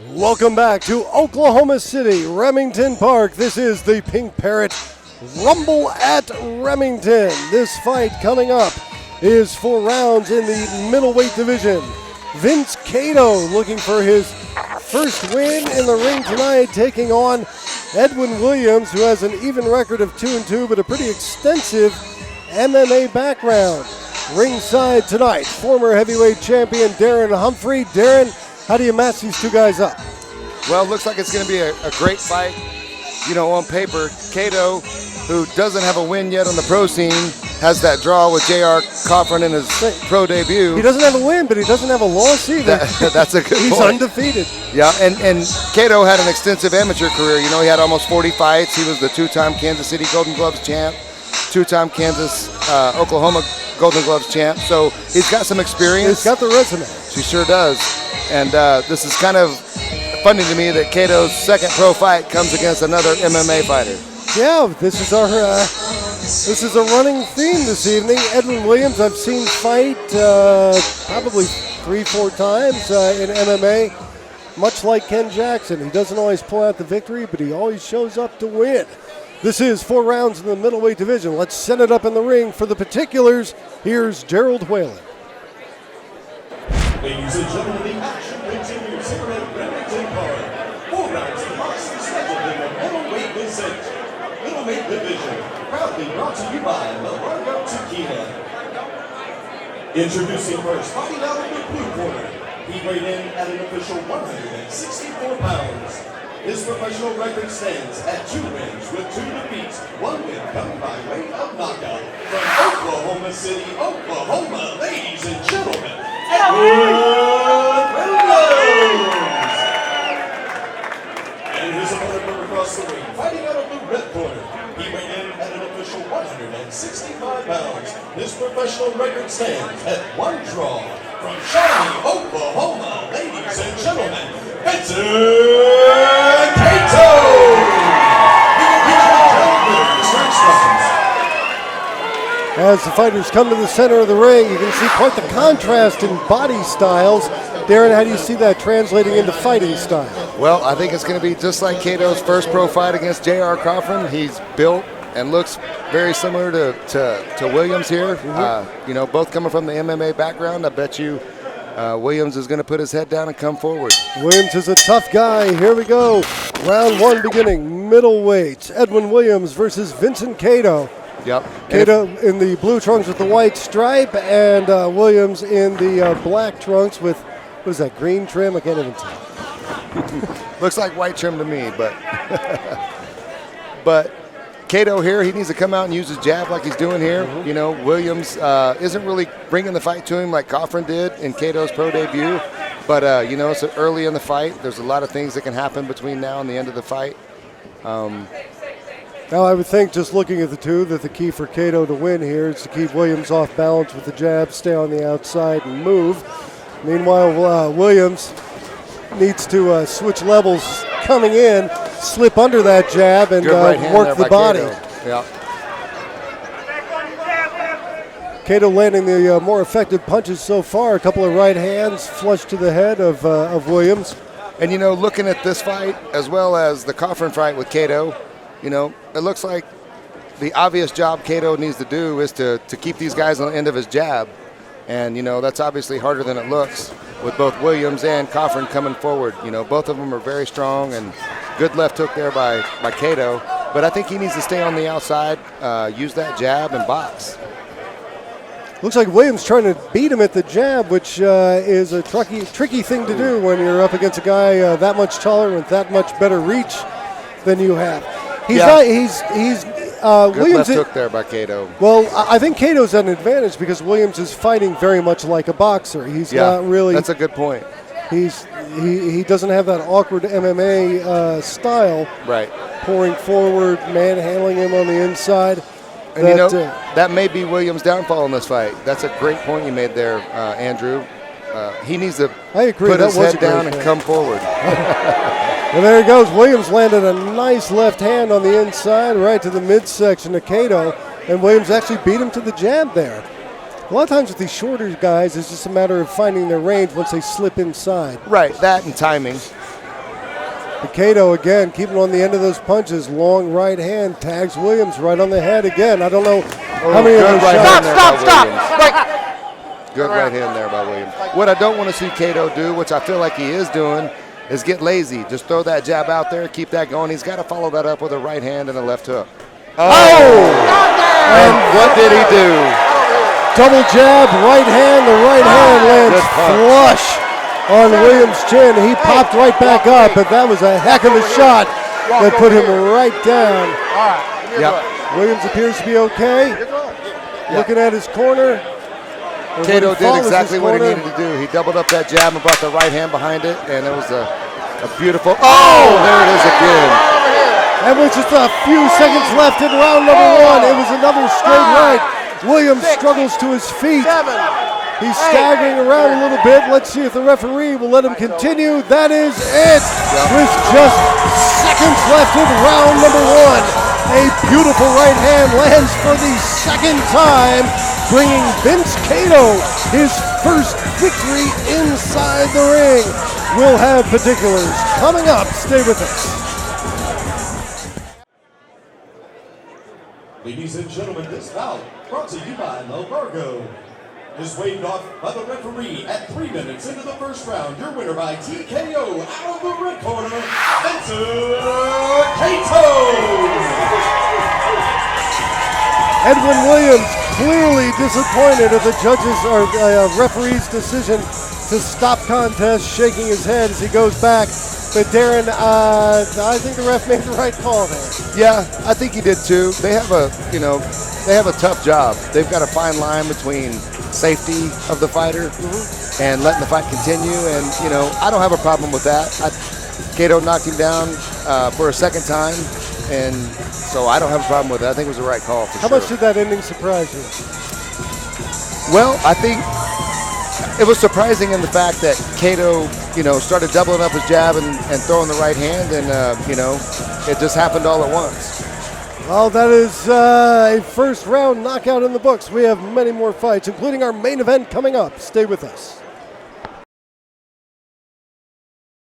Welcome back to Oklahoma City, Remington Park. This is the Pink Parrot Rumble at Remington. This fight coming up is 4 rounds in the middleweight division. Vince Cato looking for his first win in the ring tonight, taking on Edwin Williams, who has an even record of 2-2, but a pretty extensive MMA background. Ringside tonight, former heavyweight champion Darren Humphrey. Darren, how do you match these two guys up? Well, it looks like it's going to be a great fight. You know, on paper, Cato, who doesn't have a win yet on the pro scene, has that draw with J.R. Coffin in his pro debut. He doesn't have a win, but he doesn't have a loss either. That's a good He's point. undefeated. Yeah, and Cato had an extensive amateur career. You know, he had almost 40 fights. He was the 2-time Kansas City Golden Gloves champ, 2-time Oklahoma Golden Gloves champ. So he's got some experience. He's got the resume. He sure does. And this is kind of funny to me that Cato's second pro fight comes against another MMA fighter. Yeah, this is a running theme this evening. Edwin Williams, I've seen fight probably 3-4 times in MMA. Much like Ken Jackson, he doesn't always pull out the victory, but he always shows up to win. This is 4 rounds in the middleweight division. Let's set it up in the ring for the particulars. Here's Gerald Whalen. Ladies and gentlemen, the action continues here at Remington Park. 4 rounds of boxing scheduled in the middleweight division. Proudly brought to you by Largo Tequila. Introducing first, fighting out of the blue corner. He weighed in at an official 164 pounds. His professional record stands at 2 wins with 2 defeats. 1 win coming by way of knockout. From Oklahoma City, Oklahoma, ladies and gentlemen, Edwin Williams. And his opponent from across the ring, fighting out of the red corner. He weighed in at an official 165 pounds. His professional record stands at 1 draw. From Shawnee, Oklahoma, ladies and gentlemen, Vincent Cato. As the fighters come to the center of the ring, you can see quite the contrast in body styles. Darren, how do you see that translating into fighting style? Well, I think it's going to be just like Cato's first pro fight against J.R. Coffin. He's built and looks very similar to Williams here. You know, both coming from the MMA background. I bet you Williams is going to put his head down and come forward. Williams is a tough guy. Here we go. Round 1 beginning. Middleweights. Edwin Williams versus Vincent Cato. Yep. Cato in the blue trunks with the white stripe, and Williams in the black trunks with, what is that, green trim? I can't even tell. Looks like white trim to me, but Cato here, he needs to come out and use his jab like he's doing here. You know, Williams isn't really bringing the fight to him like Coffin did in Cato's pro debut, but you know, it's early in the fight. There's a lot of things that can happen between now and the end of the fight. Now, I would think, just looking at the two, that the key for Cato to win here is to keep Williams off balance with the jab, stay on the outside, and move. Meanwhile, Williams needs to switch levels coming in, slip under that jab, and work the body. Yeah. Cato landing the more effective punches so far. A couple of right hands flush to the head of Williams. And, you know, looking at this fight as well as the Coffin fight with Cato, you know, it looks like the obvious job Cato needs to do is to keep these guys on the end of his jab. And, you know, that's obviously harder than it looks with both Williams and Coffin coming forward. You know, both of them are very strong, and good left hook there by Cato. But I think he needs to stay on the outside, use that jab, and box. Looks like Williams trying to beat him at the jab, which is a tricky thing to do when you're up against a guy that much taller and with that much better reach than you have. Good left Williams hook there by Cato. Well, I think Cato's at an advantage because Williams is fighting very much like a boxer. He's not really. That's a good point. He doesn't have that awkward MMA style. Right. Pouring forward, manhandling him on the inside. And you know, that may be Williams' downfall in this fight. That's a great point you made there, Andrew. He needs to put his head down and come forward. And there he goes. Williams landed a nice left hand on the inside, right to the midsection of Cato, and Williams actually beat him to the jab there. A lot of times with these shorter guys, it's just a matter of finding their range once they slip inside. Right, that and timing. But Cato again keeping on the end of those punches. Long right hand tags Williams right on the head again. I don't know how many of those shots. Stop. Good right hand there by Williams. What I don't want to see Cato do, which I feel like he is doing, is get lazy. Just throw that jab out there, keep that going. He's got to follow that up with a right hand and a left hook. And what did he do? Double jab, right hand. The right hand lands flush on Williams' chin. He popped right back up, but that was a heck of a shot that put him right down. Yep. Williams appears to be okay. Looking at his corner. Cato did exactly what he needed to do. He doubled up that jab and brought the right hand behind it, and it was a beautiful. Oh, there it is again. And with just a few seconds left in round number one, it was another straight right. Williams struggles to his feet. He's staggering around a little bit. Let's see if the referee will let him continue. That is it. With just seconds left in round number one, a beautiful right hand lands for the second time, bringing Vince Cato his first victory inside the ring. We'll have particulars coming up. Stay with us. Ladies and gentlemen, this bout brought to you by Lovargo is waved off by the referee at 3 minutes into the first round. Your winner by TKO out of the red corner, Vincent Cato. Edwin Williams clearly disappointed at the judges or referee's decision to stop contest, shaking his head as he goes back. But Darren, I think the ref made the right call there. Yeah, I think he did too. They have a tough job. They've got a fine line between safety of the fighter and letting the fight continue. And I don't have a problem with that. Cato knocked him down for a second time, and so I don't have a problem with it. I think it was the right call for sure. How much did that ending surprise you? Well, I think it was surprising in the fact that Cato, started doubling up his jab and throwing the right hand, and it just happened all at once. Well, that is a first round knockout in the books. We have many more fights, including our main event coming up. Stay with us.